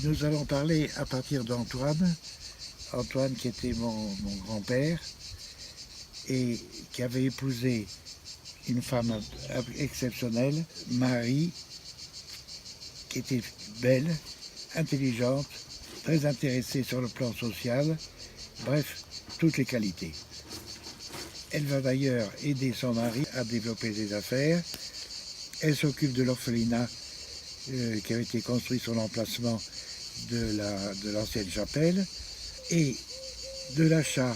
Nous allons parler à partir d'Antoine, Antoine qui était mon grand-père et qui avait épousé une femme exceptionnelle, Marie, qui était belle, intelligente, très intéressée sur le plan social, bref, toutes les qualités. Elle va d'ailleurs aider son mari à développer des affaires. Elle s'occupe de l'orphelinat qui avait été construit sur l'emplacement de l'ancienne chapelle et de l'achat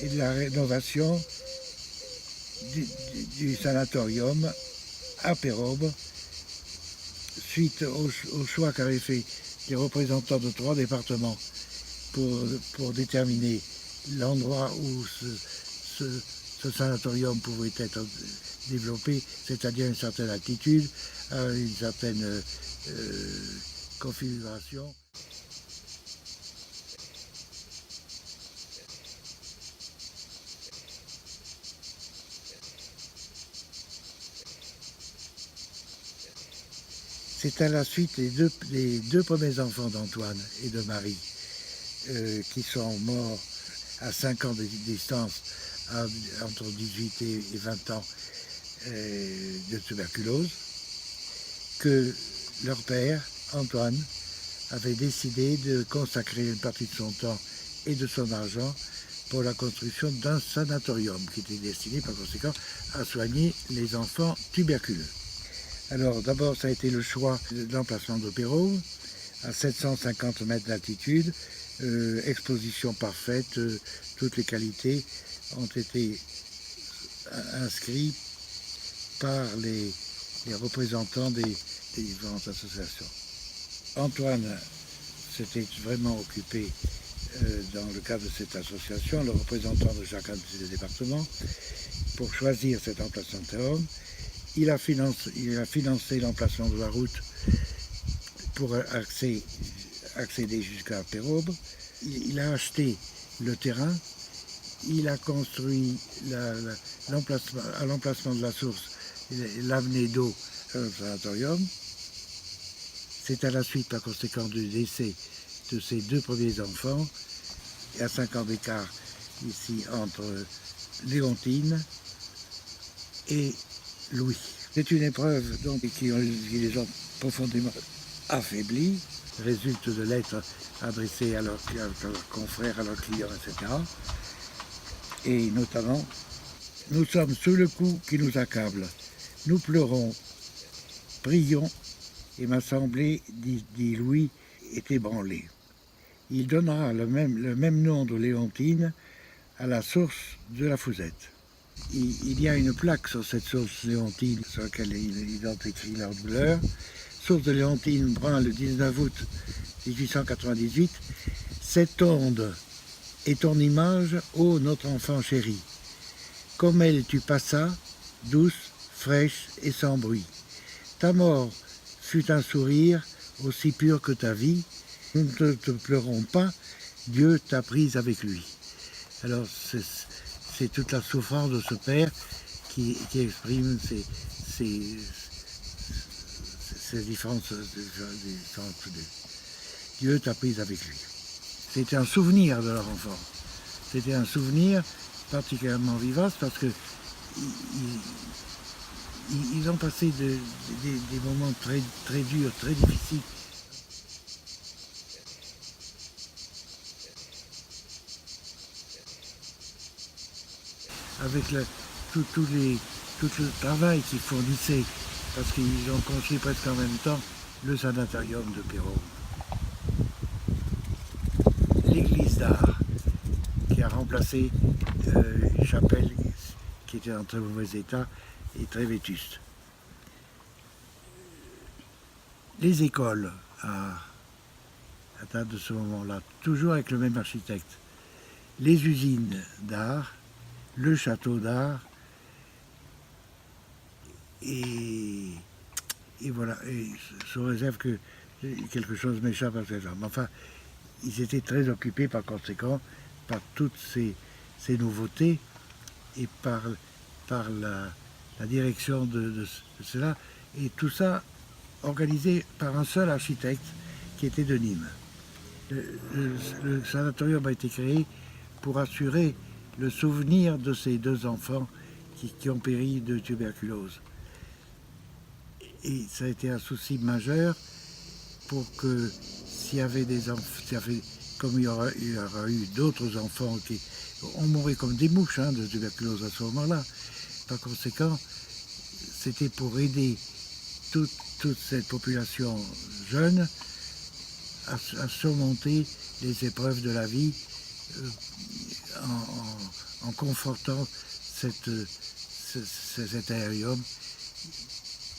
et de la rénovation du sanatorium à Pérobe suite au choix qu'avaient fait les représentants de 3 départements pour déterminer l'endroit où ce sanatorium pouvait être développé, c'est-à-dire une certaine altitude, une certaine configuration. C'est à la suite des deux premiers enfants d'Antoine et de Marie qui sont morts à 5 ans de distance, entre 18 et 20 ans de tuberculose, que leur père, Antoine, avait décidé de consacrer une partie de son temps et de son argent pour la construction d'un sanatorium qui était destiné par conséquent à soigner les enfants tuberculeux. Alors d'abord ça a été le choix de l'emplacement de Pérobe, à 750 mètres d'altitude, exposition parfaite, toutes les qualités ont été inscrites par les représentants des différentes associations. Antoine s'était vraiment occupé dans le cadre de cette association, le représentant de chacun de ces départements, pour choisir cet emplacement. Il a financé l'emplacement de la route pour accéder jusqu'à Pérobe. Il a acheté le terrain. Il a construit à l'emplacement de la source l'avenue d'eau au sanatorium. C'est à la suite, par conséquent, du décès de ses 2 premiers enfants, et à 5 ans d'écart ici entre Léontine et Louis. C'est une épreuve donc, qui les a profondément affaiblis, résulte de lettres adressées à leurs confrères, à leurs clients, etc. Et notamment, nous sommes sous le coup qui nous accable. Nous pleurons, prions, et m'assemblée, dit Louis, est ébranlée. Il donnera le même nom de Léontine à la source de la Fouzette. Il y a une plaque sur cette source Léontine sur laquelle ils ont écrit leur douleur. Source de Léontine, Brun, le 19 août 1898. Cette onde est ton image, ô notre enfant chéri. Comme elle tu passas, douce, fraîche et sans bruit. Ta mort fut un sourire aussi pur que ta vie. Nous ne te pleurons pas, Dieu t'a prise avec lui. Alors c'est toute la souffrance de ce père qui exprime ces différences. Dieu t'a prise avec lui. C'était un souvenir de leur enfant. C'était un souvenir particulièrement vivace parce que ils ont passé des moments très, très durs, très difficiles. Avec tout le travail qu'ils fournissaient, parce qu'ils ont construit presque en même temps le sanatorium de Pérobe. d'art qui a remplacé une chapelle qui était en très mauvais état et très vétuste. Les écoles, à date de ce moment-là, toujours avec le même architecte, les usines d'art, le château d'art, et voilà, et sous réserve que quelque chose m'échappe à ces gens. Mais enfin, ils étaient très occupés par conséquent par toutes ces nouveautés et par la direction de cela, et tout ça organisé par un seul architecte qui était de Nîmes. Le sanatorium a été créé pour assurer le souvenir de ces deux enfants qui ont péri de tuberculose. Et ça a été un souci majeur pour que s'il y avait des enfants, comme il y aura eu d'autres enfants qui ont mouru comme des mouches de tuberculose à ce moment-là. Par conséquent, c'était pour aider toute cette population jeune à surmonter les épreuves de la vie en confortant cet aérium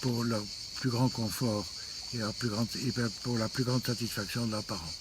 pour leur plus grand confort et pour la plus grande satisfaction de leurs parents.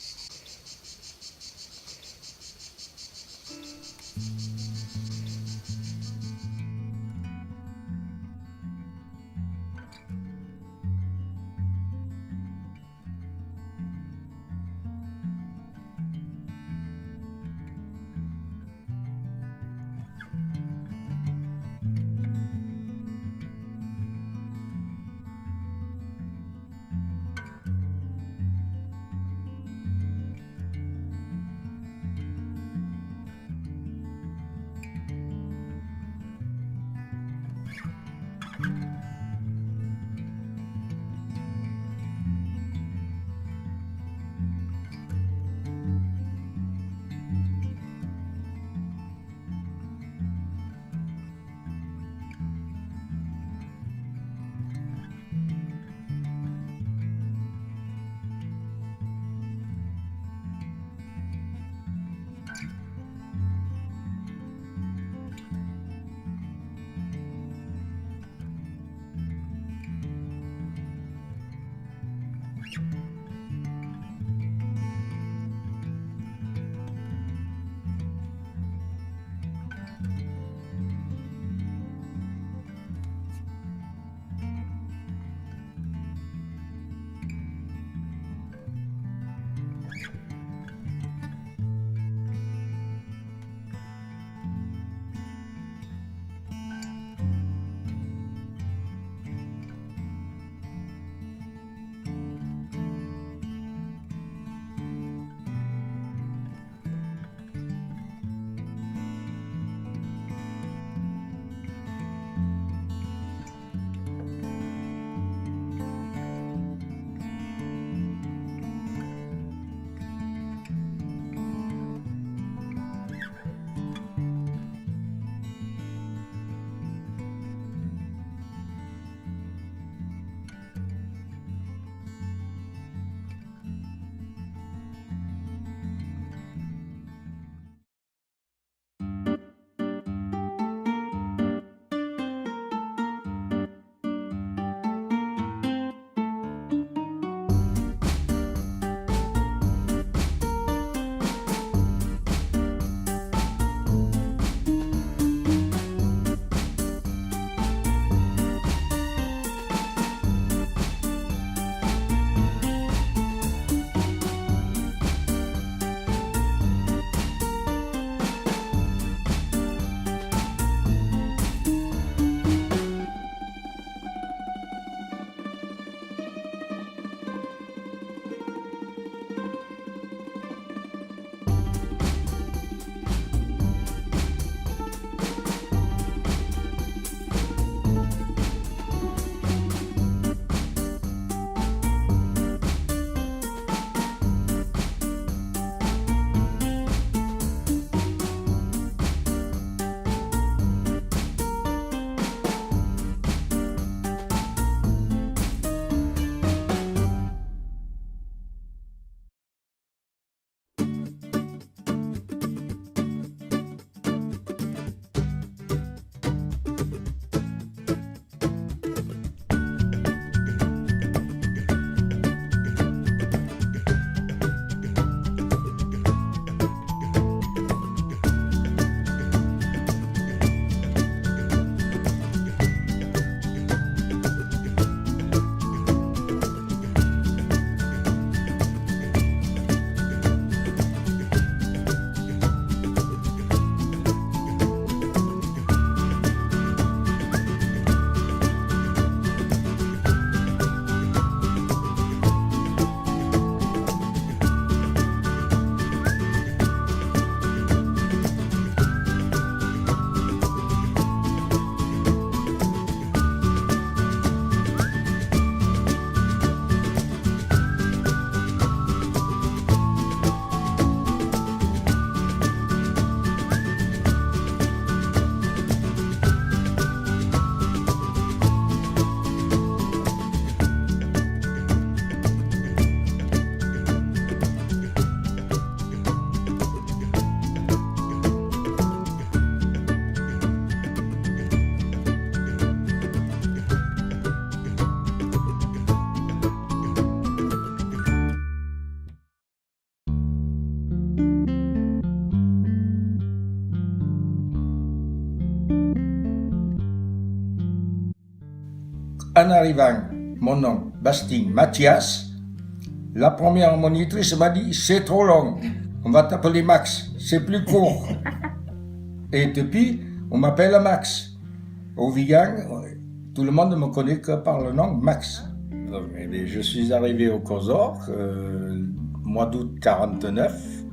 En arrivant, mon nom, Bastien Mathias, la première monitrice m'a dit « C'est trop long, on va t'appeler Max, c'est plus court. » Et depuis, on m'appelle Max. Au Vigan, tout le monde ne me connaît que par le nom Max. Donc, je suis arrivé au COSOR, mois d'août 49.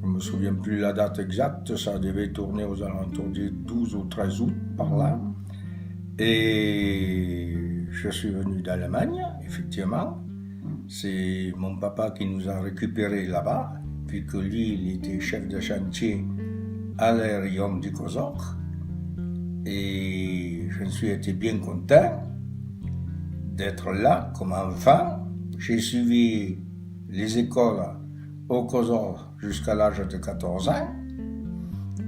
Je ne me souviens plus la date exacte, ça devait tourner aux alentours du 12 ou 13 août, par là. Et je suis venu d'Allemagne, effectivement. C'est mon papa qui nous a récupérés là-bas, puisque lui, il était chef de chantier à l'aérien du COSOR. Et je suis été bien content d'être là comme enfant. J'ai suivi les écoles au COSOR jusqu'à l'âge de 14 ans.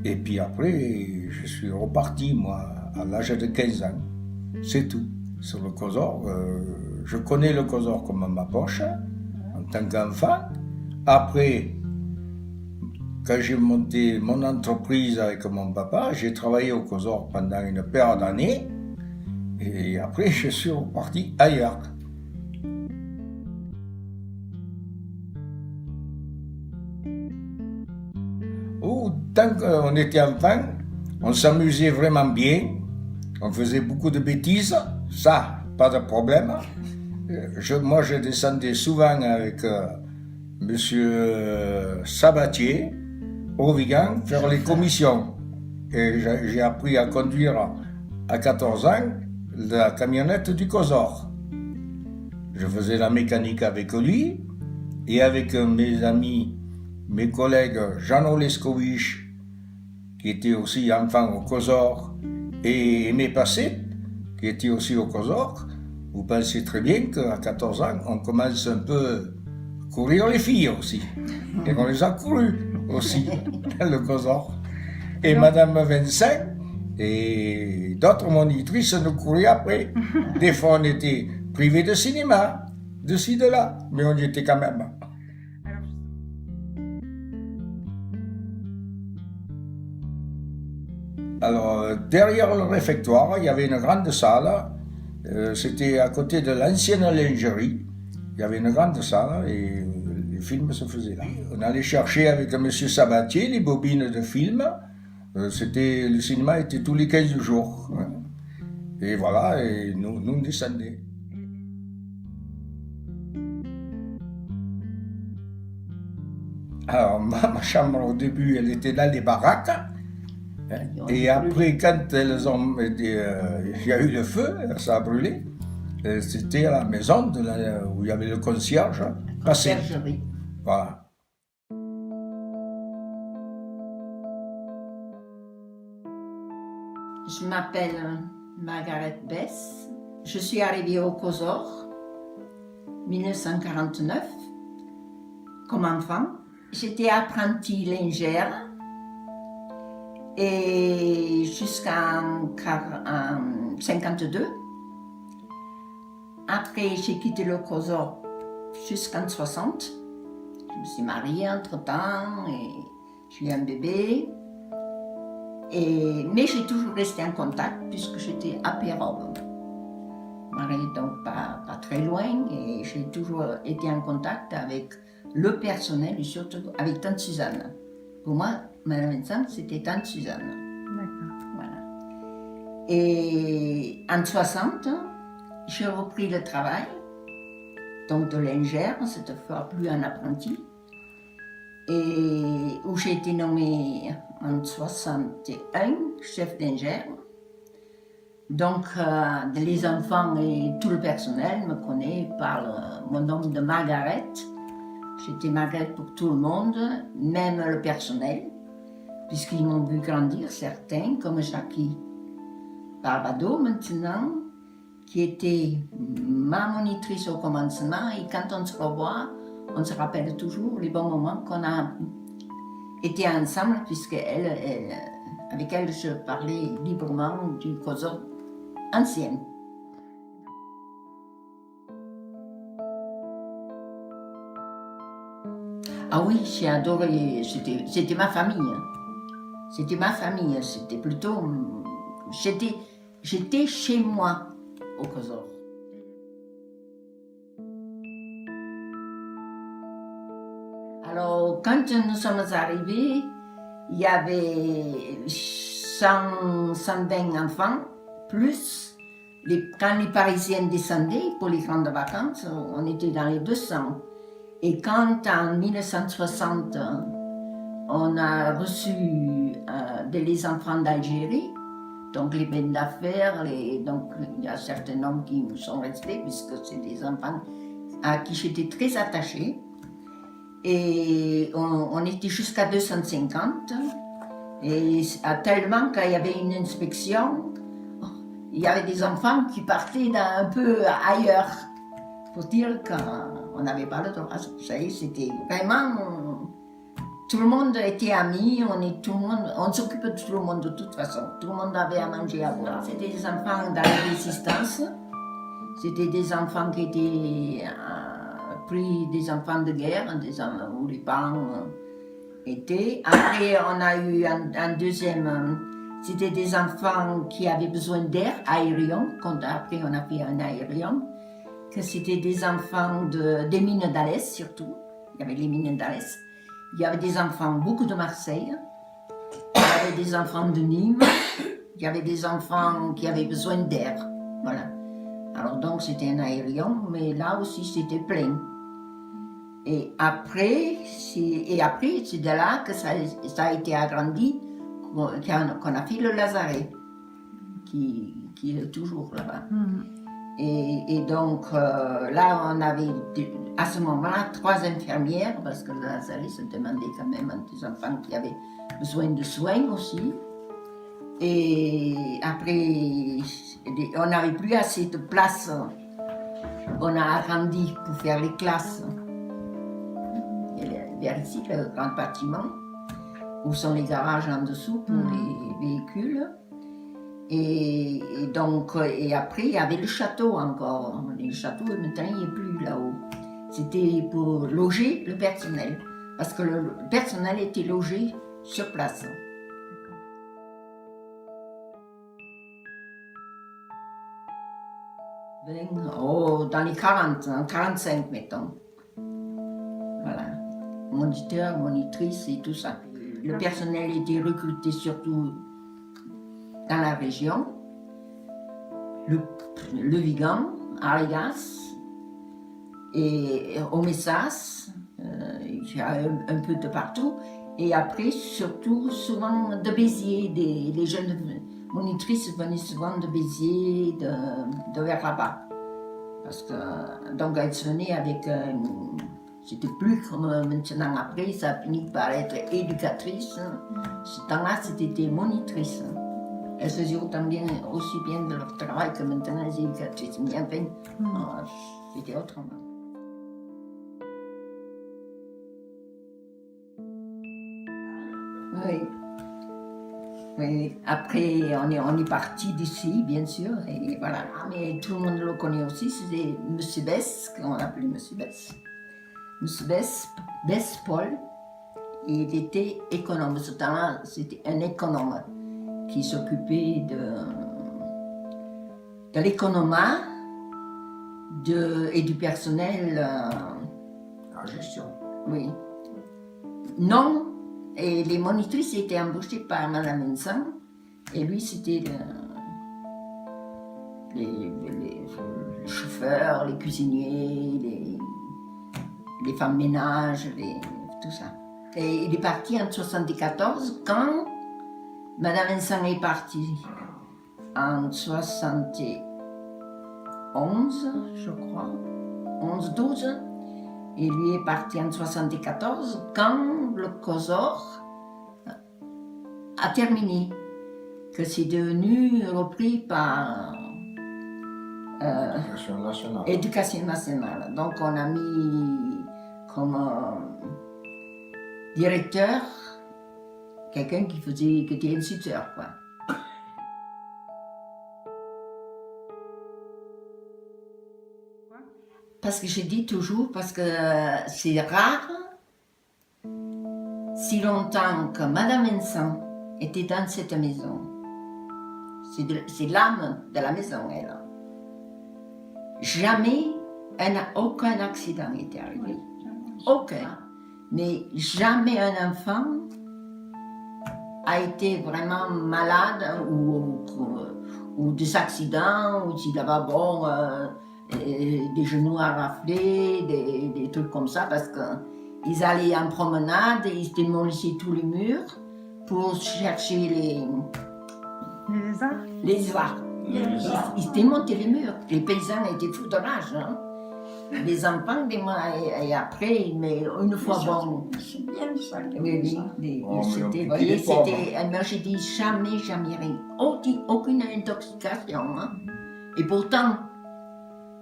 Et puis après, je suis reparti, moi, à l'âge de 15 ans. C'est tout. Sur le COSOR, je connais le COSOR comme ma poche, en tant qu'enfant. Après, quand j'ai monté mon entreprise avec mon papa, j'ai travaillé au COSOR pendant une paire d'années. Et après, je suis reparti ailleurs. Tant qu'on était enfant, on s'amusait vraiment bien. On faisait beaucoup de bêtises. Ça, pas de problème. Moi, je descendais souvent avec Monsieur Sabatier au Vigan faire les commissions. Et j'ai appris à conduire à 14 ans la camionnette du COSOR. Je faisais la mécanique avec lui et avec mes amis, mes collègues Jean Oleskovich, qui était aussi enfant au COSOR, et Aimé Passet, qui était aussi au COSOR. Vous pensez très bien qu'à 14 ans, on commence un peu à courir les filles aussi. Et on les a courues aussi dans le COSOR. Et Madame Vincent et d'autres monitrices nous couraient après. Des fois, on était privés de cinéma, de ci, de là, mais on y était quand même. Alors, derrière le réfectoire, il y avait une grande salle. C'était à côté de l'ancienne lingerie. Il y avait une grande salle et les films se faisaient là. On allait chercher avec M. Sabatier les bobines de films. Le cinéma était tous les 15 jours. Et voilà, et nous descendions. Alors, ma chambre, au début, elle était dans les baraques. Et après, quand il y a eu le feu, ça a brûlé, c'était à la maison où il y avait le concierge. Conciergerie. Voilà. Je m'appelle Margaret Bess. Je suis arrivée au COSOR 1949 comme enfant. J'étais apprentie lingère et jusqu'en 52. Après, j'ai quitté le COSOR jusqu'en 60. Je me suis mariée entre-temps et j'ai eu un bébé. Mais j'ai toujours resté en contact puisque j'étais à Pérobe. Mariée donc pas très loin et j'ai toujours été en contact avec le personnel et surtout avec Tante Suzanne. Pour moi, Madame Vincent, c'était Tante Suzanne. D'accord. Voilà. Et en 60, j'ai repris le travail, donc de lingère, cette fois plus un apprenti, et où j'ai été nommée en 61 chef lingère. Donc les enfants et tout le personnel me connaissent par mon nom de Margaret. J'étais Margaret pour tout le monde, même le personnel, puisqu'ils m'ont vu grandir, certains, comme Jackie Barbado maintenant, qui était ma monitrice au commencement, et quand on se revoit, on se rappelle toujours les bons moments qu'on a été ensemble, puisque avec elle, je parlais librement du COSOR ancien. Ah oui, j'ai adoré, c'était ma famille. C'était ma famille, c'était plutôt... J'étais chez moi au COSOR. Donc quand nous sommes arrivés, il y avait 120 enfants, plus quand les Parisiens descendaient pour les grandes vacances, on était dans les 200. Et quand en 1960, on a reçu les enfants d'Algérie, donc les bennes d'affaires, donc il y a certains hommes qui nous sont restés, puisque c'est des enfants à qui j'étais très attachée. Et on était jusqu'à 250. Et tellement qu'il y avait une inspection, il y avait des enfants qui partaient un peu ailleurs. Pour dire qu'on n'avait pas le droit. Vous savez, c'était vraiment... Tout le monde était amis, on s'occupe de tout le monde de toute façon. Tout le monde avait à manger, à boire. C'était des enfants dans la résistance. C'était des enfants qui étaient pris des enfants de guerre, où les parents étaient. Après, on a eu un deuxième, c'était des enfants qui avaient besoin d'air aérien. Après, on a fait un aérien. Que c'était des enfants des mines d'Alès surtout. Il y avait les mines d'Alès. Il y avait des enfants, beaucoup de Marseille. Il y avait des enfants de Nîmes. Il y avait des enfants qui avaient besoin d'air. Voilà. Alors donc c'était un aérien, mais là aussi c'était plein. Et après c'est de là que ça a été agrandi, qu'on a fait le lazaret, qui est toujours là-bas. Et donc là on avait à ce moment-là 3 infirmières, parce que le lazaret se demandait quand même à des enfants qui avaient besoin de soins aussi. Et après, on n'avait plus assez de place. On a agrandi pour faire les classes. Et vers ici, le grand bâtiment, où sont les garages en dessous pour les véhicules. Et après, il y avait le château encore. Le château, maintenant, il n'est plus là-haut. C'était pour loger le personnel. Parce que le personnel était logé sur place. Dans les 40, 45 mettons. Voilà. Moniteur, monitrice et tout ça. Le personnel était recruté surtout dans la région. Le Vigan, Arigas et Omessas, il y a un peu de partout. Et après, surtout, souvent de Béziers, les jeunes monitrices venaient souvent de Béziers, de vers là-bas. Parce que, donc, elles venaient avec, c'était plus comme maintenant après, ça a fini par être éducatrice. Ce temps-là, c'était des monitrices. Elles faisaient aussi bien de leur travail que maintenant les éducatrices. Mais enfin, c'était autrement. Oui. Après, on est parti d'ici, bien sûr, et voilà. Mais tout le monde le connaît aussi, c'était M. Bess, qu'on appelait M. Bess. M. Bess Paul, il était économe. Ce temps-là, c'était un économe qui s'occupait de l'économat et du personnel. La gestion. Oui. Non. Et les monitrices étaient embauchées par Madame Vincent, et lui c'était les chauffeurs, les cuisiniers, les femmes ménage, tout ça. Et il est parti en 1974 quand Madame Vincent est partie en 71, je crois, 11-12. Et lui est parti en 1974 quand le COSOR a terminé, que c'est devenu repris par Éducation nationale. Donc on a mis comme directeur quelqu'un qui était instituteur, quoi. Parce que je dis toujours, parce que c'est rare, si longtemps que Madame Vincent était dans cette maison. C'est l'âme de la maison, elle. Jamais, aucun accident n'était arrivé. Aucun. Mais jamais un enfant a été vraiment malade ou des accidents, ou s'il avait des genoux arraflés, des trucs comme ça, parce qu'ils allaient en promenade et ils démolissaient tous les murs pour chercher les lézards. Les lézards. Ils démontaient les murs. Les paysans étaient fous de rage. Hein. Les enfants, et après, mais une fois bon. C'est bien ça. Moi j'ai dit jamais rien. Aucune intoxication. Hein. Et pourtant,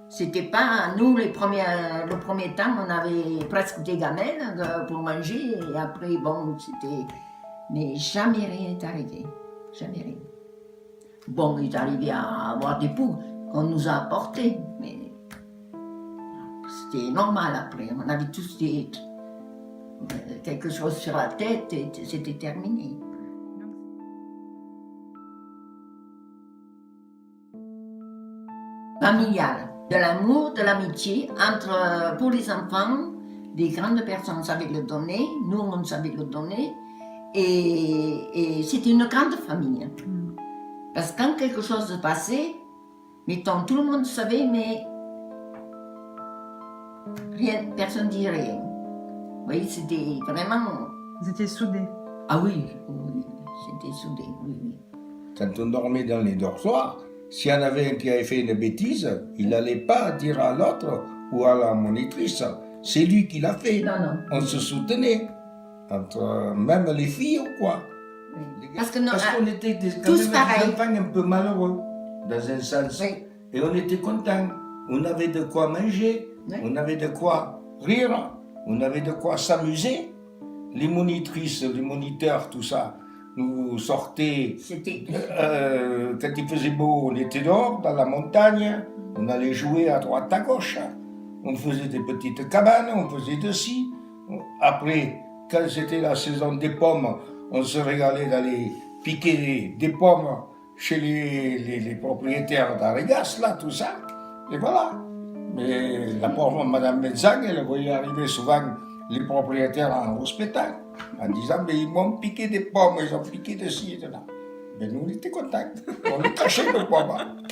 c'était pas. Nous, le premier temps, on avait presque des gamelles pour manger. Et après, bon, c'était. Mais jamais rien est arrivé. Jamais rien. Bon, il est arrivé à avoir des poux qu'on nous a apportés, mais c'était normal après. On avait tous quelque chose sur la tête et c'était terminé. Familial, de l'amour, de l'amitié pour les enfants, les grandes personnes savaient le donner, nous on savait le donner, et c'était une grande famille. Parce que quand quelque chose se passait, mettons, tout le monde savait, mais personne ne disait rien. Vous voyez, c'était vraiment... Vous étiez soudés. Ah oui, c'était soudé, oui. Quand on dormait dans les dortoirs, s'il y en avait un qui avait fait une bêtise, il n'allait pas dire à l'autre ou à la monitrice, c'est lui qui l'a fait. Non. On se soutenait, entre même les filles ou quoi. Oui. Parce qu'on était quand tous même pareils. des enfants un peu malheureux, dans un sens. Oui. Et on était contents. On avait de quoi manger, Oui. on avait de quoi rire, on avait de quoi s'amuser. Les monitrices, les moniteurs, tout ça, nous sortaient. C'était... Quand il faisait beau, on était dehors, dans la montagne. On allait jouer à droite, à gauche. On faisait des petites cabanes, on faisait de ci. Après, quand c'était la saison des pommes, on se régalait d'aller piquer des pommes chez les propriétaires d'Aregas, là, tout ça. Et voilà. Mais la pauvre Madame Benzang, elle voyait arriver souvent les propriétaires en spectacle, en disant, mais ils m'ont piqué des pommes, ils ont piqué de ci et de là. Mais nous, on était contents. On les cachait, nos pommes.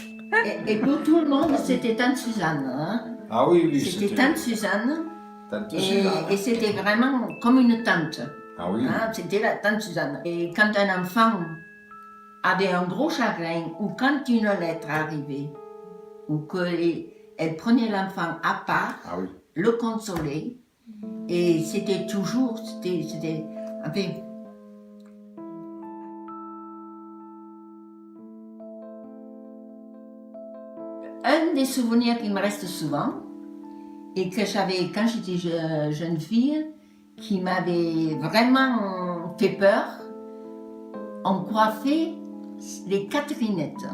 Et pour tout le monde, c'était Tante Suzanne. Hein? Ah oui, C'était Tante Suzanne. Tante Et Suzanne. c'était vraiment comme une tante. Ah oui. Hein, c'était la Tante Suzanne. Et quand un enfant avait un gros chagrin, ou quand une lettre arrivait, ou qu'elle prenait l'enfant à part, Ah oui. le consolait, et c'était toujours, enfin, un des souvenirs qui me reste souvent, et que j'avais quand j'étais jeune fille, qui m'avait vraiment fait peur, on coiffait les Catherinettes,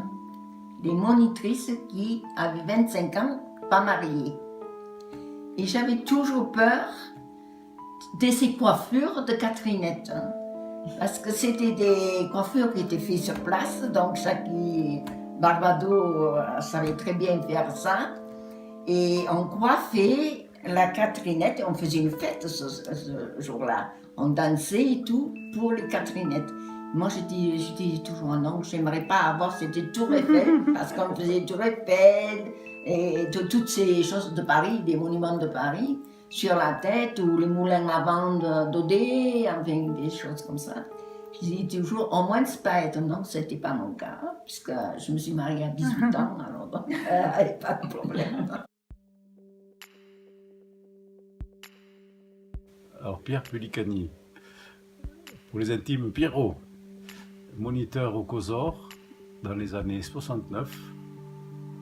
les monitrices qui avaient 25 ans, pas mariées. Et j'avais toujours peur de ces coiffures de Catherinettes, parce que c'était des coiffures qui étaient faites sur place, donc Jackie Barbado savait très bien faire ça. Et on coiffait la Catherinette, et on faisait une fête ce jour-là. On dansait et tout pour les Catherinettes. Moi, je dis toujours non, j'aimerais pas avoir cette tour Eiffel, parce qu'on faisait tour Eiffel et toutes ces choses de Paris, des monuments de Paris, sur la tête, ou les moulins à vent d'Odé, enfin des choses comme ça. Je dis toujours, au moins c'est pas étonnant, c'était pas mon cas, puisque je me suis mariée à 18 ans, alors donc, pas de problème. Alors Pierre Pelicani, pour les intimes, Pierrot, moniteur au COSOR dans les années 69,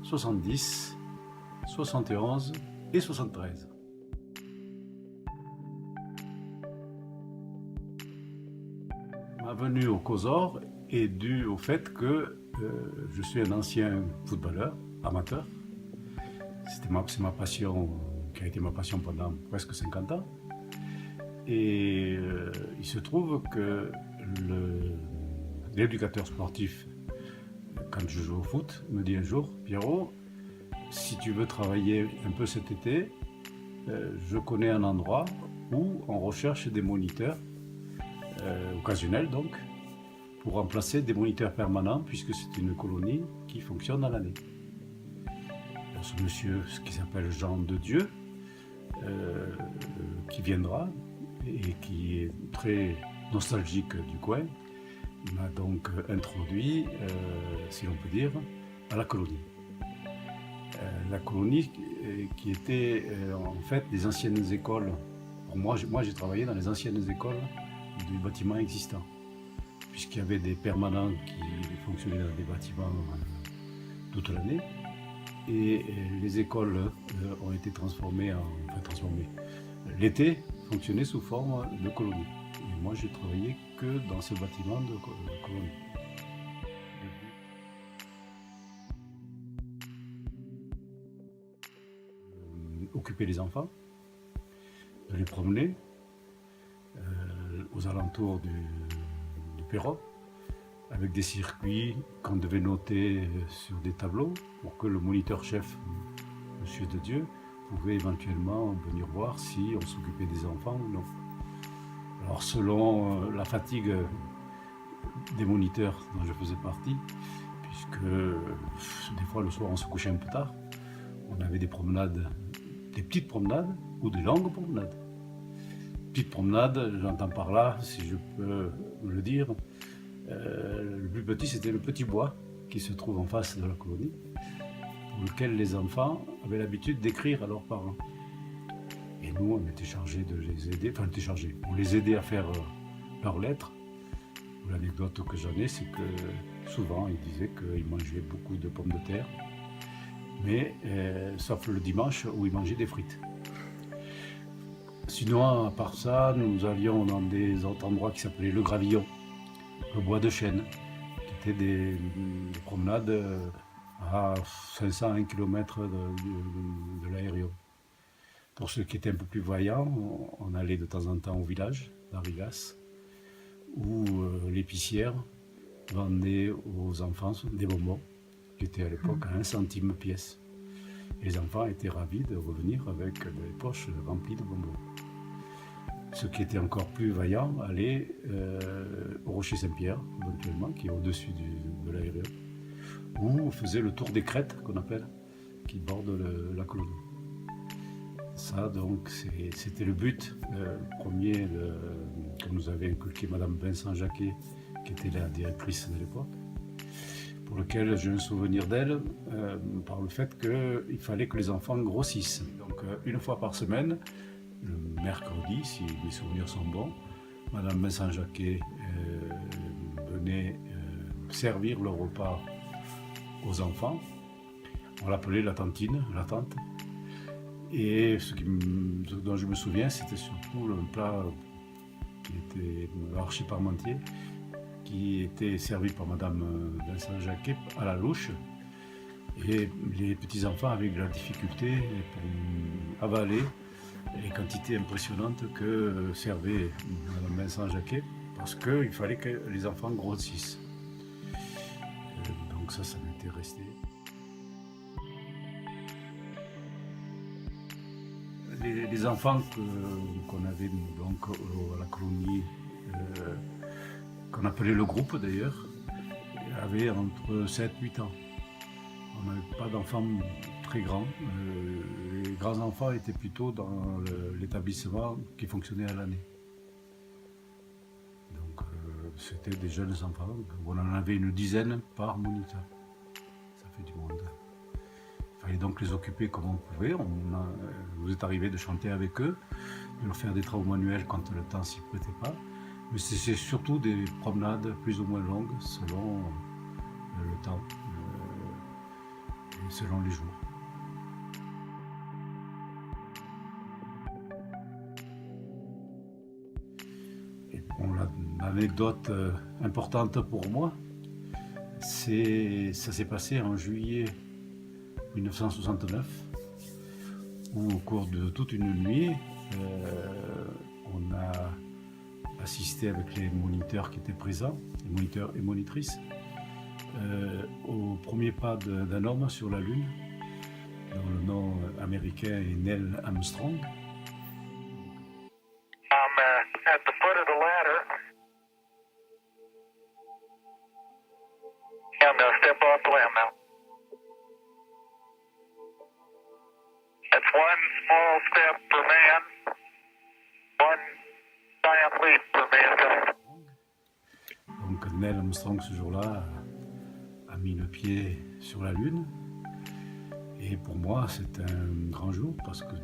70, 71 et 73. Ma venue au COSOR est due au fait que je suis un ancien footballeur amateur. C'est ma passion, qui a été ma passion pendant presque 50 ans. Et il se trouve que l'éducateur sportif, quand je joue au foot, me dit un jour, Pierrot, si tu veux travailler un peu cet été, je connais un endroit où on recherche des moniteurs, occasionnels donc, pour remplacer des moniteurs permanents, puisque c'est une colonie qui fonctionne à l'année. Ce monsieur, ce qui s'appelle Jean de Dieu, qui viendra et qui est très nostalgique du coin, m'a donc introduit, si l'on peut dire, à la colonie. La colonie qui était en fait des anciennes écoles. Pour moi, j'ai travaillé dans les anciennes écoles du bâtiment existant, puisqu'il y avait des permanents qui fonctionnaient dans des bâtiments toute l'année. Et les écoles ont été transformées. L'été fonctionnait sous forme de colonie. Et moi, j'ai travaillé que dans ce bâtiment de colonie. Occuper les enfants, de les promener aux alentours du Perron, avec des circuits qu'on devait noter sur des tableaux pour que le moniteur-chef, Monsieur de Dieu, pouvait éventuellement venir voir si on s'occupait des enfants ou non. Alors selon la fatigue des moniteurs dont je faisais partie, puisque des fois le soir on se couchait un peu tard, on avait des promenades, des petites promenades ou des longues promenades. Petite promenade, j'entends par là, si je peux le dire, le plus petit, c'était le petit bois qui se trouve en face de la colonie, pour lequel les enfants avaient l'habitude d'écrire à leurs parents. Et nous, on était chargés de les aider, on les aidait à faire leurs lettres. L'anecdote que j'en ai, c'est que souvent, ils disaient qu'ils mangeaient beaucoup de pommes de terre, mais sauf le dimanche où ils mangeaient des frites. Sinon, à part ça, nous allions dans des autres endroits qui s'appelaient le Gravillon, le bois de chêne, qui étaient des promenades à 500 km de l'aérium. Pour ceux qui étaient un peu plus voyants, on allait de temps en temps au village d'Arigas, où l'épicière vendait aux enfants des bonbons, qui étaient à l'époque à 1 centime pièce. Et les enfants étaient ravis de revenir avec des poches remplies de bonbons. Ceux qui étaient encore plus vaillants allaient au Rocher Saint-Pierre, éventuellement, qui est au-dessus de l'aérium, où on faisait le tour des crêtes, qu'on appelle, qui bordent la colonie. Ça, donc, c'était le but premier que nous avait inculqué Madame Vincent Jacquet, qui était la directrice de l'époque, pour lequel j'ai un souvenir d'elle par le fait qu'il fallait que les enfants grossissent. Donc, une fois par semaine, le mercredi, si mes souvenirs sont bons, Madame Vincent Jacquet venait servir le repas aux enfants. On l'appelait la tantine, la tante. Et ce dont je me souviens, c'était surtout un plat qui était archi parmentier, qui était servi par Madame Vincent Jacquet à la louche. Et les petits-enfants avaient de la difficulté pour avaler les quantités impressionnantes que servait Madame Vincent Jacquet, parce qu'il fallait que les enfants grossissent. Donc ça m'était resté. Les enfants qu'on avait donc à la colonie, qu'on appelait le groupe d'ailleurs, avaient entre 7 et 8 ans. On n'avait pas d'enfants très grands. Les grands enfants étaient plutôt dans l'établissement qui fonctionnait à l'année. Donc c'était des jeunes enfants. On en avait une dizaine par moniteur. Ça fait du monde. Il fallait donc les occuper comme on pouvait. Vous est arrivé de chanter avec eux, de leur faire des travaux manuels quand le temps s'y prêtait pas. Mais c'est surtout des promenades plus ou moins longues selon le temps et selon les jours. Et bon, l'anecdote importante pour moi, ça s'est passé en juillet 1969, où au cours de toute une nuit, on a assisté avec les moniteurs qui étaient présents, les moniteurs et monitrices, au premier pas d'un homme sur la Lune, dont le nom américain est Neil Armstrong. ladder. I'm going to step off the limb now. That's one small step for man, one giant leap for mankind. Donc Neil Armstrong ce jour-là a mis le pied sur la Lune. Et pour moi, c'est un grand jour,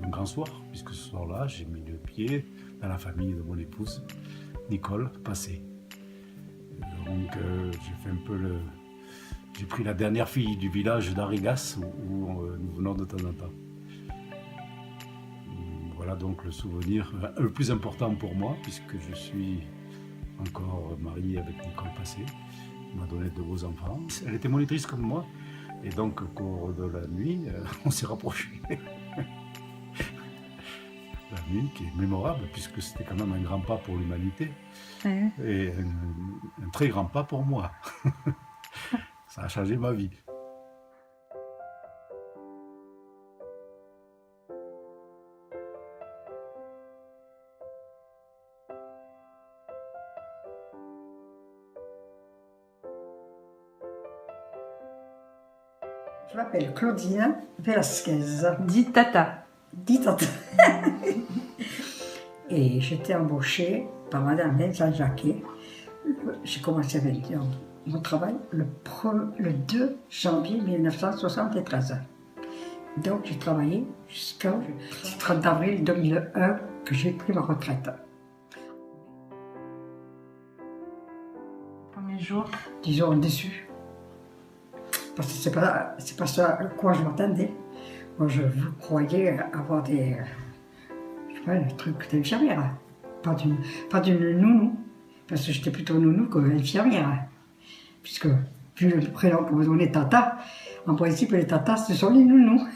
un grand soir, puisque ce soir-là, j'ai mis le pied dans la famille de mon épouse, Nicole Passé. Donc j'ai pris la dernière fille du village d'Arigas où nous venons de temps en temps. Voilà donc le souvenir le plus important pour moi, puisque je suis encore marié avec Nicole Passé. Elle m'a donné de beaux enfants. Elle était monitrice comme moi. Et donc, au cours de la nuit, on s'est rapprochés. La nuit qui est mémorable, puisque c'était quand même un grand pas pour l'humanité. Ouais. Et un très grand pas pour moi. Ça a changé ma vie. Je m'appelle Claudine Velasquez, Dit Tata. dit tante. Et j'étais embauchée par Madame Vincent Jacquet. J'ai commencé avec mon travail le 2 janvier 1973. Donc j'ai travaillé jusqu'au 30 avril 2001 que j'ai pris ma retraite. Premier jour. Disons déçu. Parce que c'est pas ça à quoi je m'attendais. Moi, je croyais avoir des trucs d'infirmière, pas d'une nounou, parce que j'étais plutôt nounou qu'infirmière. Puisque, vu le prénom pour me donner Tata, en principe, les tatas, ce sont les nounous.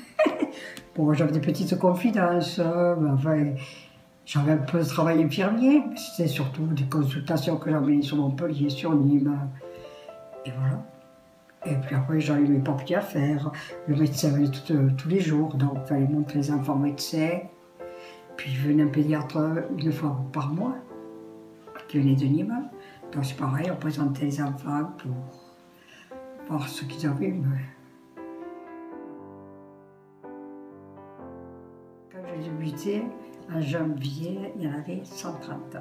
Bon, j'avais des petites confidences, enfin, j'avais un peu de travail infirmier, mais c'était surtout des consultations que j'avais sur Montpellier, sur Nîmes, et voilà. Et puis après, j'avais mes papiers à faire. Le médecin venait tous les jours, donc il fallait montrer les enfants au médecin. Puis il venait un pédiatre une fois par mois, qui venait de Nîmes. Donc c'est pareil, on présentait les enfants pour voir ce qu'ils avaient. Quand j'ai débuté, en janvier, il y en avait 130.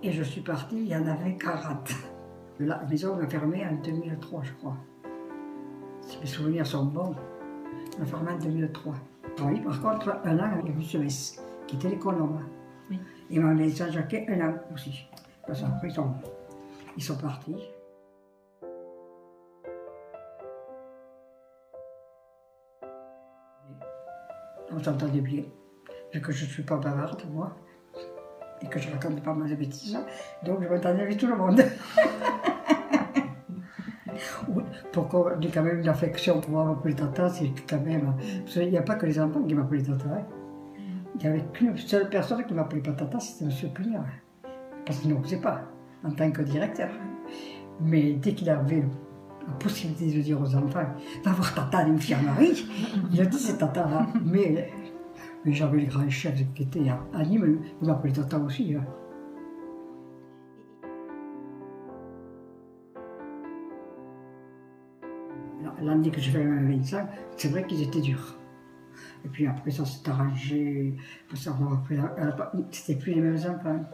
Et je suis partie, il y en avait 40. La maison m'a fermé en 2003, je crois. Si mes souvenirs sont bons, on m'a fermé en 2003. Oui, par contre, un an, il y a eu Metz, qui était l'économe. Oui. Et ma maison Jacquet, un an aussi. Parce qu'après, ils sont partis. On s'entendait bien, vu que je ne suis pas bavarde, moi, et que je raconte pas mal de bêtises, donc je m'entendais avec tout le monde. Pourquoi j'ai quand même une affection pour moi m'appeler Tata, c'est quand même... Parce qu'il n'y a pas que les enfants qui m'appelaient Tata. Hein. Il n'y avait qu'une seule personne qui ne m'appelait pas Tata, c'était M. Pugnard. Parce qu'il n'osait pas, en tant que directeur. Mais dès qu'il avait la possibilité de dire aux enfants « Va voir Tata à l'infirmerie », il a dit « C'est Tata là ». Mais j'avais les grands chefs qui étaient à Nîmes, ils m'appelaient Tata aussi. Hein. L'année que j'ai fait à 25, c'est vrai qu'ils étaient durs. Et puis après, ça s'est arrangé. C'était plus les mêmes enfants.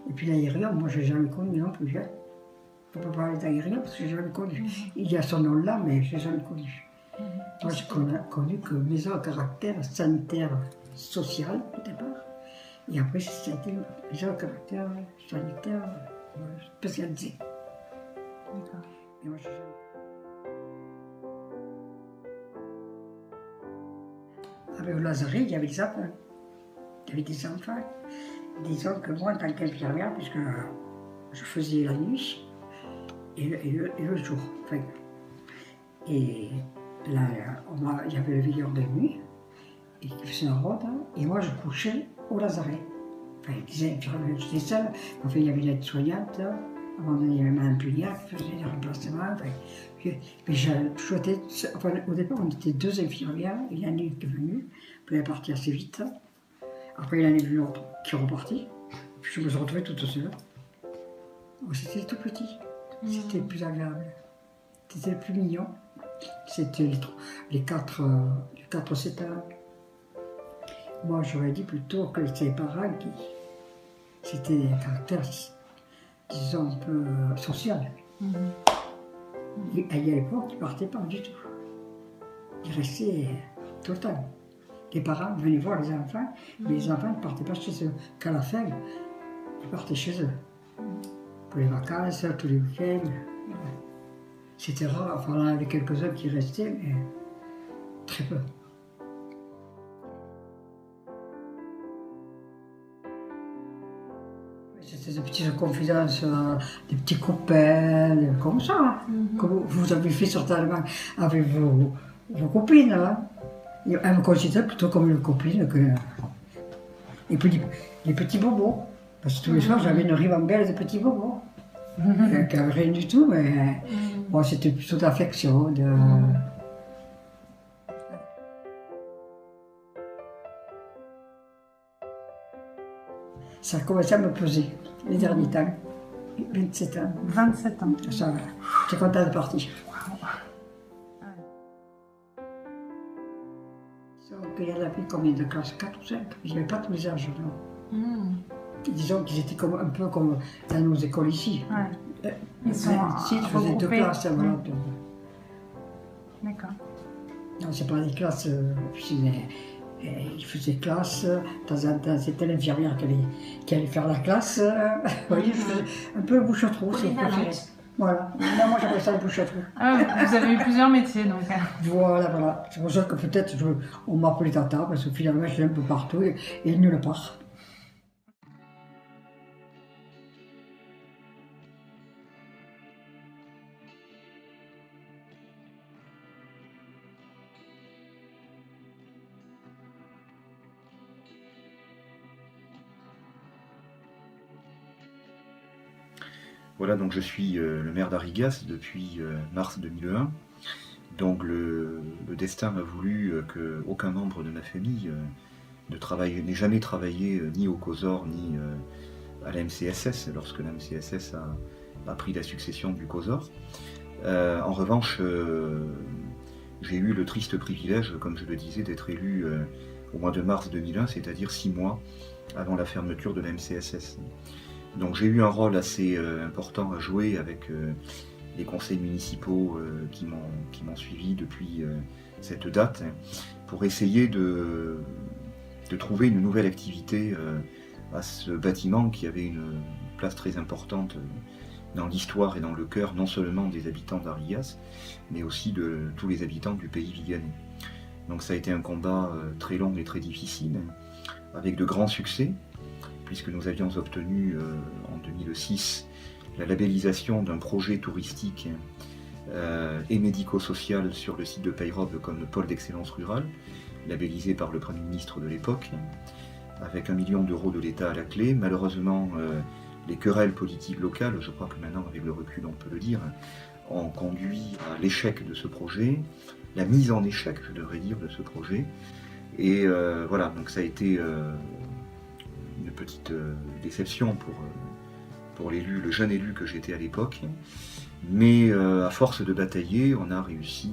Et puis l'aérien, moi, je n'ai jamais connu non plus. Hein. On ne peut pas parler d'aérien parce que je n'ai jamais connu. Il y a son nom là, mais je n'ai jamais connu. Moi, j'ai connu que maison à caractère sanitaire, social au départ. Et après, c'était maison à caractère sanitaire spécialisé. D'accord. Et moi, j'ai jamais... Avec le Lazaret, il y avait des enfants. Il y avait des enfants. Disons que moi, en tant qu'infirmière, puisque je faisais la nuit et le jour. Enfin, et là, il y avait le veilleur de nuit et qui faisait un rôde, et moi, je couchais au Lazaret. Enfin, j'étais seule. Enfin, il y avait une aide-soignante. À un moment donné, il y avait Mme Pugnard qui faisait des remplacements. Enfin, au départ, on était 2 infirmières. Il y en a une qui est venue, puis elle est partie assez vite. Après, il y en a une autre qui est repartie. Puis je me suis retrouvée toute seule. C'était tout petit. C'était le plus agréable. C'était le plus mignon. C'était les 4-7 ans. Moi, j'aurais dit plutôt que c'était les parents qui... C'était un caractère, disons, un peu social. Et à l'époque, ils ne partaient pas du tout. Ils restaient tout le temps. Les parents venaient voir les enfants, mais les enfants ne partaient pas chez eux. Qu'à la fin, ils partaient chez eux. Pour les vacances, tous les week-ends. C'était rare, enfin, il y en avait quelques-uns qui restaient, mais très peu. C'était des petites confidences, des petits copains, comme ça, comme vous avez fait certainement avec vos copines. Hein. Elle me considère plutôt comme une copine que... Et puis les petits bobos, parce que tous les soirs j'avais une ribambelle de petits bobos. Qui n'avaient rien du tout, mais bon, c'était plutôt d'affection. Ça a commencé à me peser les derniers temps. 27 ans. 27 ans. Ça, j'étais contente de partir. Il y en avait combien de classes? 4 ou 5. Il n'y avait pas tous les âges. Disons qu'ils étaient un peu comme dans nos écoles ici. Ouais. Ils sont ici, ils faisaient 2 classes. Voilà. D'accord. Non, c'est pas des classes. Ils faisaient classe. De temps en temps, c'était l'infirmière qui allait faire la classe. Vous voyez, je faisais un peu le bouche-à-trou, si vous préférez. Voilà. Non, moi, j'appelle ça le bouche-à-trou. Ah, vous avez eu plusieurs métiers, donc. Voilà. C'est pour ça que peut-être on m'appelait Tata, parce que finalement, je suis un peu partout et nulle part. Voilà, donc je suis le maire d'Arigas depuis mars 2001. Donc le destin a voulu qu'aucun membre de ma famille n'ait jamais travaillé ni au COSOR ni à la MCSS, lorsque la MCSS a pris la succession du COSOR. En revanche, j'ai eu le triste privilège, comme je le disais, d'être élu au mois de mars 2001, c'est-à-dire 6 mois avant la fermeture de la MCSS. Donc j'ai eu un rôle assez important à jouer avec les conseils municipaux qui m'ont suivi depuis cette date, pour essayer de trouver une nouvelle activité à ce bâtiment qui avait une place très importante dans l'histoire et dans le cœur non seulement des habitants d'Arigas, mais aussi de tous les habitants du pays viganais. Donc ça a été un combat très long et très difficile, avec de grands succès, puisque nous avions obtenu en 2006 la labellisation d'un projet touristique et médico-social sur le site de Peyrobe comme pôle d'excellence rurale, labellisé par le Premier ministre de l'époque, avec 1 million d'euros de l'État à la clé. Malheureusement, les querelles politiques locales, je crois que maintenant avec le recul on peut le dire, ont conduit à l'échec de ce projet, la mise en échec, je devrais dire, de ce projet. Et voilà, donc ça a été une petite déception pour l'élu, le jeune élu que j'étais à l'époque. Mais à force de batailler, on a réussi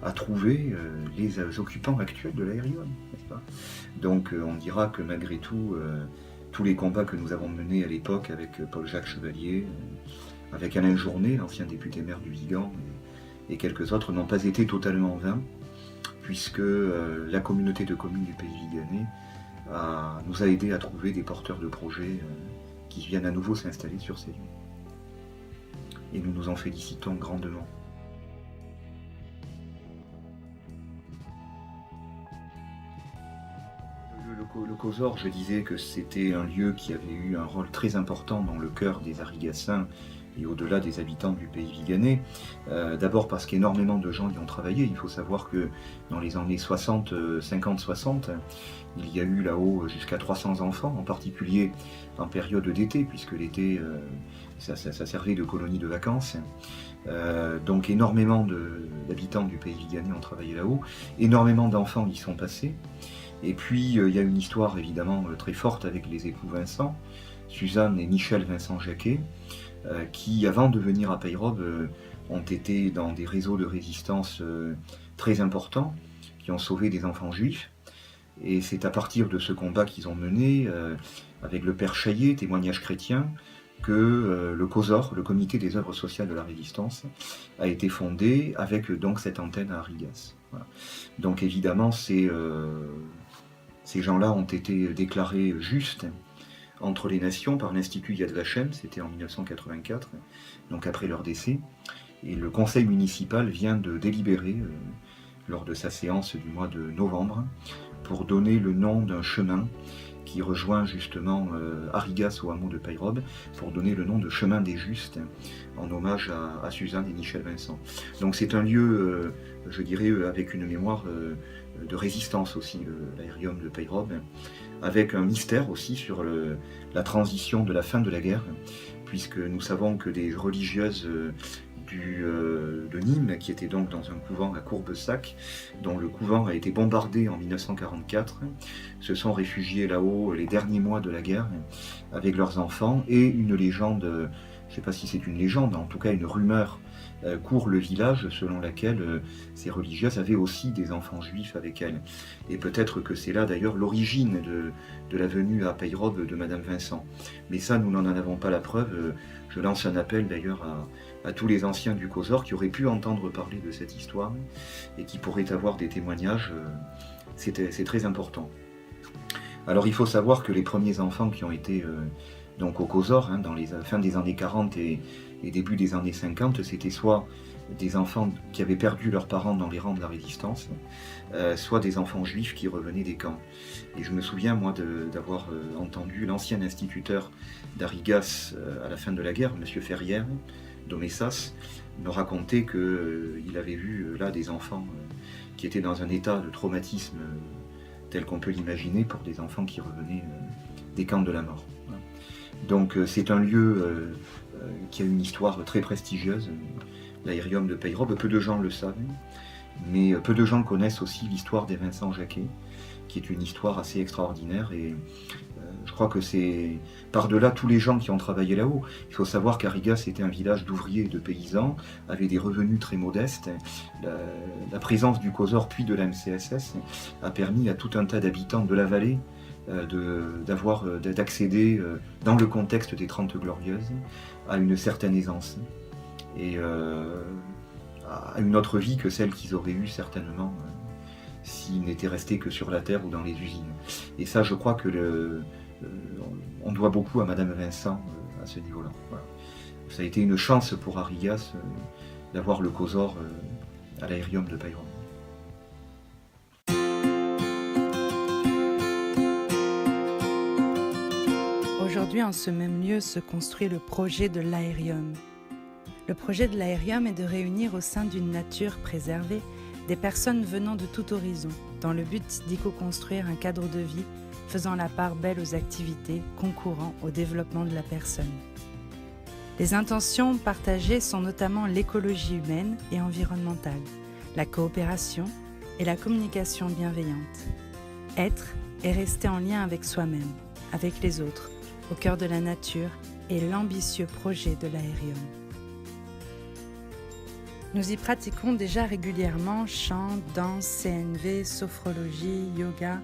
à trouver les occupants actuels de l'aérium, n'est-ce pas ? Donc on dira que malgré tout, tous les combats que nous avons menés à l'époque avec Paul-Jacques Chevalier, avec Alain Journet, l'ancien député maire du Vigan, et quelques autres, n'ont pas été totalement vains, puisque la communauté de communes du pays viganais nous a aidés à trouver des porteurs de projets qui viennent à nouveau s'installer sur ces lieux. Et nous nous en félicitons grandement. Le COSOR, je disais que c'était un lieu qui avait eu un rôle très important dans le cœur des Arigassins et au-delà des habitants du pays viganais. D'abord parce qu'énormément de gens y ont travaillé. Il faut savoir que dans les années 50-60, il y a eu là-haut jusqu'à 300 enfants, en particulier en période d'été, puisque l'été, ça servait de colonie de vacances. Donc énormément d'habitants du pays viganais ont travaillé là-haut. Énormément d'enfants y sont passés. Et puis il y a une histoire évidemment très forte avec les époux Vincent, Suzanne et Michel Vincent Jacquet, qui avant de venir à Peyrhobe ont été dans des réseaux de résistance très importants, qui ont sauvé des enfants juifs. Et c'est à partir de ce combat qu'ils ont mené, avec le père Chaillet, témoignage chrétien, que le COSOR, le Comité des œuvres sociales de la résistance, a été fondé avec donc cette antenne à Rigas. Voilà. Donc évidemment, ces gens-là ont été déclarés justes entre les nations par l'Institut Yad Vashem, c'était en 1984, donc après leur décès. Et le conseil municipal vient de délibérer, lors de sa séance du mois de novembre, pour donner le nom d'un chemin qui rejoint justement Arigas au hameau de Peyrhobe, pour donner le nom de chemin des justes, en hommage à Suzanne et Michel Vincent. Donc c'est un lieu, je dirais, avec une mémoire de résistance aussi, l'aérium de Peyrhobe, avec un mystère aussi sur la transition de la fin de la guerre, puisque nous savons que des religieuses de Nîmes, qui étaient donc dans un couvent à Courbesac, dont le couvent a été bombardé en 1944, se sont réfugiés là-haut les derniers mois de la guerre avec leurs enfants, et une légende, je ne sais pas si c'est une légende, en tout cas une rumeur court le village selon laquelle ces religieuses avaient aussi des enfants juifs avec elles. Et peut-être que c'est là d'ailleurs l'origine de la venue à Peyrhobe de Madame Vincent. Mais ça, nous n'en avons pas la preuve. Je lance un appel d'ailleurs à tous les anciens du COSOR qui auraient pu entendre parler de cette histoire et qui pourraient avoir des témoignages. C'est très important. Alors il faut savoir que les premiers enfants qui ont été donc au COSOR, dans les fin des années 40 et début des années 50, c'était soit des enfants qui avaient perdu leurs parents dans les rangs de la résistance, soit des enfants juifs qui revenaient des camps. Et je me souviens, moi, d'avoir entendu l'ancien instituteur d'Arigas à la fin de la guerre, M. Ferrière, d'Omessas, me raconter qu'il avait vu là des enfants qui étaient dans un état de traumatisme tel qu'on peut l'imaginer pour des enfants qui revenaient des camps de la mort. Donc c'est un lieu qui a une histoire très prestigieuse, l'aérium de Peyrhobe. Peu de gens le savent, mais peu de gens connaissent aussi l'histoire des Vincent Jacquet, qui est une histoire assez extraordinaire. Et je crois que c'est par-delà tous les gens qui ont travaillé là-haut. Il faut savoir qu'Arigas était un village d'ouvriers et de paysans, avec des revenus très modestes. La présence du COSOR puis de la MCSS a permis à tout un tas d'habitants de la vallée d'accéder, dans le contexte des 30 Glorieuses, à une certaine aisance et à une autre vie que celle qu'ils auraient eue certainement s'ils n'étaient restés que sur la terre ou dans les usines. Et ça, je crois que on doit beaucoup à Madame Vincent à ce niveau-là. Voilà. Ça a été une chance pour Arigas d'avoir le COSOR à l'aérium de Peyrhobe. Aujourd'hui, en ce même lieu, se construit le projet de l'aérium. Le projet de l'aérium est de réunir au sein d'une nature préservée des personnes venant de tout horizon, dans le but d'y co-construire un cadre de vie faisant la part belle aux activités concourant au développement de la personne. Les intentions partagées sont notamment l'écologie humaine et environnementale, la coopération et la communication bienveillante. Être et rester en lien avec soi-même, avec les autres, au cœur de la nature et l'ambitieux projet de l'aérium. Nous y pratiquons déjà régulièrement chant, danse, CNV, sophrologie, yoga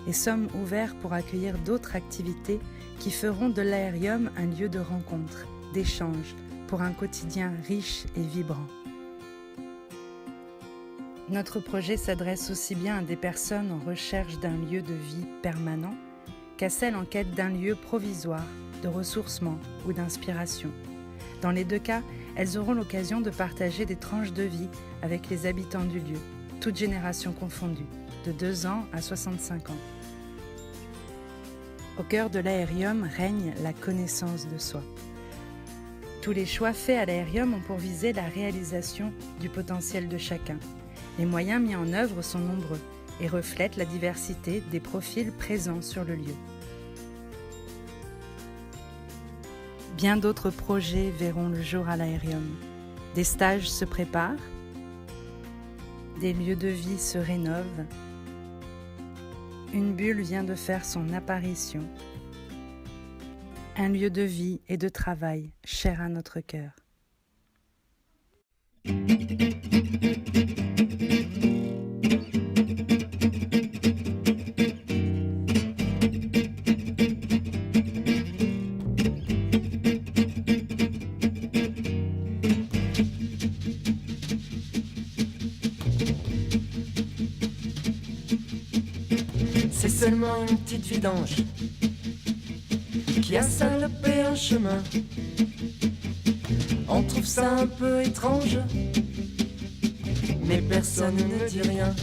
et sommes ouverts pour accueillir d'autres activités qui feront de l'aérium un lieu de rencontre, d'échange, pour un quotidien riche et vibrant. Notre projet s'adresse aussi bien à des personnes en recherche d'un lieu de vie permanent qu'à celles en quête d'un lieu provisoire, de ressourcement ou d'inspiration. Dans les deux cas, elles auront l'occasion de partager des tranches de vie avec les habitants du lieu, toutes générations confondues, de 2 ans à 65 ans. Au cœur de l'aérium règne la connaissance de soi. Tous les choix faits à l'aérium ont pour visée la réalisation du potentiel de chacun. Les moyens mis en œuvre sont nombreux et reflètent la diversité des profils présents sur le lieu. Bien d'autres projets verront le jour à l'aérium. Des stages se préparent, des lieux de vie se rénovent, une bulle vient de faire son apparition. Un lieu de vie et de travail cher à notre cœur. C'est seulement une petite vidange qui a salopé un chemin. On trouve ça un peu étrange, mais personne ne dit rien.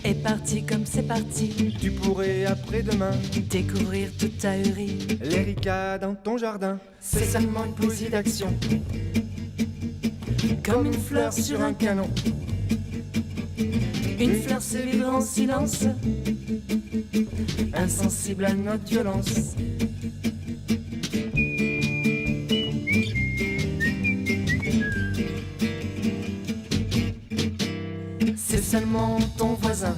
Et parti comme c'est parti, Tu pourrais après-demain découvrir toute ta hurie. l'érica dans ton jardin. C'est seulement une poésie d'action, comme une fleur sur un canon. Une fleur sait vivre en silence, Insensible à notre violence. C'est seulement ton voisin,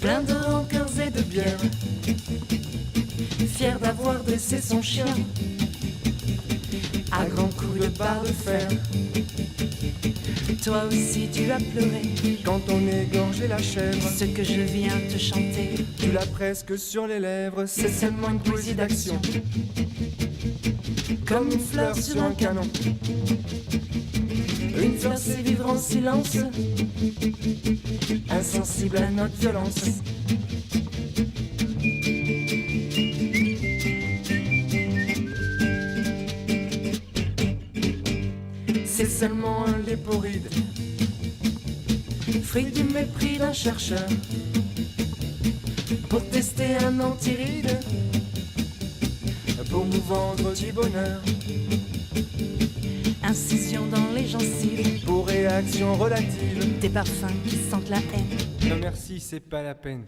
plein de rancœurs et de bière, fier d'avoir dressé son chien à grands coups de barre de fer. toi aussi tu as pleuré. Quand on égorgeait la chèvre, Ce que je viens te chanter, tu l'as presque sur les lèvres. C'est seulement une poésie d'action, comme une fleur sur un canon. Une fleur sait vivre en silence, insensible à notre violence. C'est seulement un léporide, fruit du mépris d'un chercheur, pour tester un antiride, pour nous vendre du bonheur. incision dans les gencives, Pour réaction relative, des parfums qui sentent la haine. non merci, c'est pas la peine.